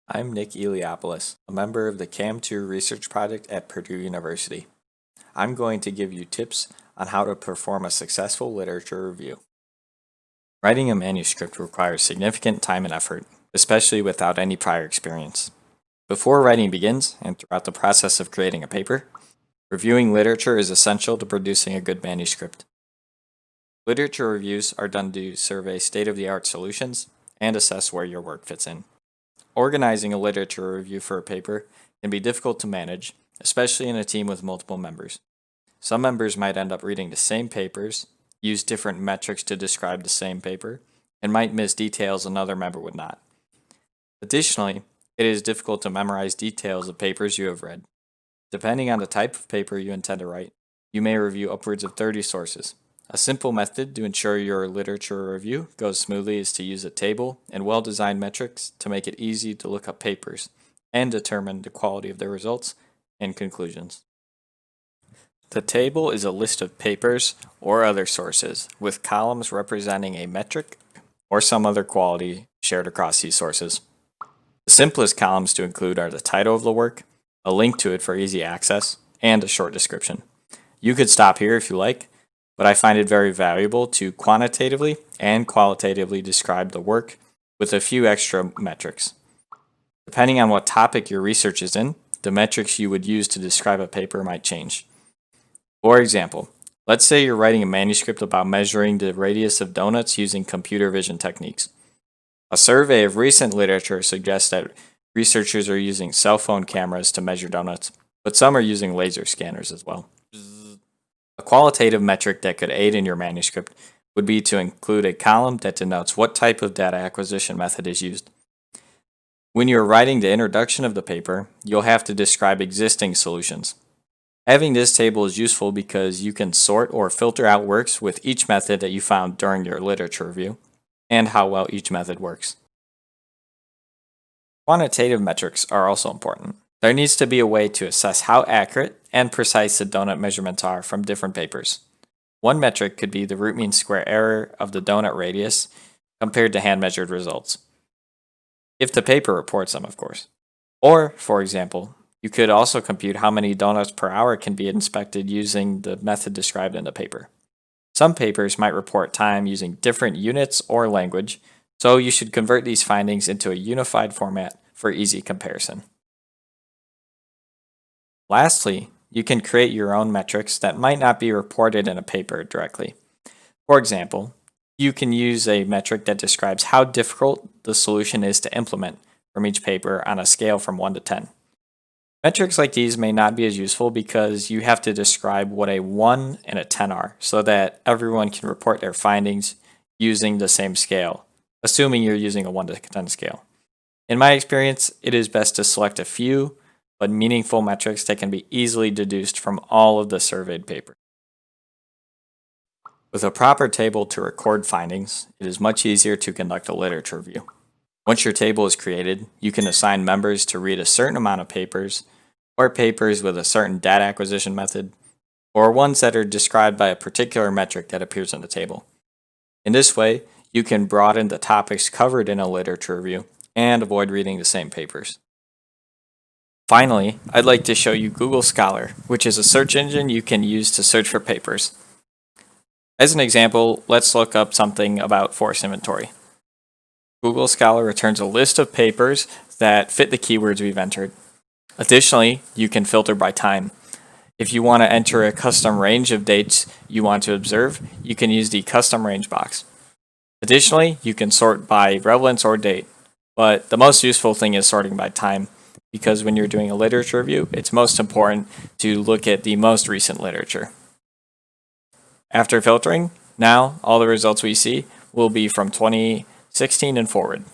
I'm Nick Eliopoulos, a member of the CAM² research project at Purdue University. I'm going to give you tips on how to perform a successful literature review. Writing a manuscript requires significant time and effort, especially without any prior experience. Before writing begins, and throughout the process of creating a paper, reviewing literature is essential to producing a good manuscript. Literature reviews are done to survey state-of-the-art solutions and assess where your work fits in. Organizing a literature review for a paper can be difficult to manage, especially in a team with multiple members. Some members might end up reading the same papers, use different metrics to describe the same paper, and might miss details another member would not. Additionally, it is difficult to memorize details of papers you have read. Depending on the type of paper you intend to write, you may review upwards of 30 sources. A simple method to ensure your literature review goes smoothly is to use a table and well-designed metrics to make it easy to look up papers and determine the quality of their results and conclusions. The table is a list of papers or other sources with columns representing a metric or some other quality shared across these sources. The simplest columns to include are the title of the work, a link to it for easy access, and a short description. You could stop here if you like, but I find it very valuable to quantitatively and qualitatively describe the work with a few extra metrics. Depending on what topic your research is in, the metrics you would use to describe a paper might change. For example, let's say you're writing a manuscript about measuring the radius of donuts using computer vision techniques. A survey of recent literature suggests that researchers are using cell phone cameras to measure donuts, but some are using laser scanners as well. A qualitative metric that could aid in your manuscript would be to include a column that denotes what type of data acquisition method is used. When you're writing the introduction of the paper, you'll have to describe existing solutions. Having this table is useful because you can sort or filter out works with each method that you found during your literature review and how well each method works. Quantitative metrics are also important. There needs to be a way to assess how accurate and precise the donut measurements are from different papers. One metric could be the root mean square error of the donut radius compared to hand-measured results, if the paper reports them, of course. Or, for example, you could also compute how many donuts per hour can be inspected using the method described in the paper. Some papers might report time using different units or language, so you should convert these findings into a unified format for easy comparison. Lastly, you can create your own metrics that might not be reported in a paper directly. For example, you can use a metric that describes how difficult the solution is to implement from each paper on a scale from 1 to 10. Metrics like these may not be as useful because you have to describe what a 1 and a 10 are so that everyone can report their findings using the same scale, assuming you're using a 1 to 10 scale. In my experience, it is best to select a few but meaningful metrics that can be easily deduced from all of the surveyed papers. With a proper table to record findings, it is much easier to conduct a literature review. Once your table is created, you can assign members to read a certain amount of papers, or papers with a certain data acquisition method, or ones that are described by a particular metric that appears in the table. In this way, you can broaden the topics covered in a literature review and avoid reading the same papers. Finally, I'd like to show you Google Scholar, which is a search engine you can use to search for papers. As an example, let's look up something about forest inventory. Google Scholar returns a list of papers that fit the keywords we've entered. Additionally, you can filter by time. If you want to enter a custom range of dates you want to observe, you can use the custom range box. Additionally, you can sort by relevance or date, but the most useful thing is sorting by time, because when you're doing a literature review, it's most important to look at the most recent literature. After filtering, now all the results we see will be from 2016 and forward.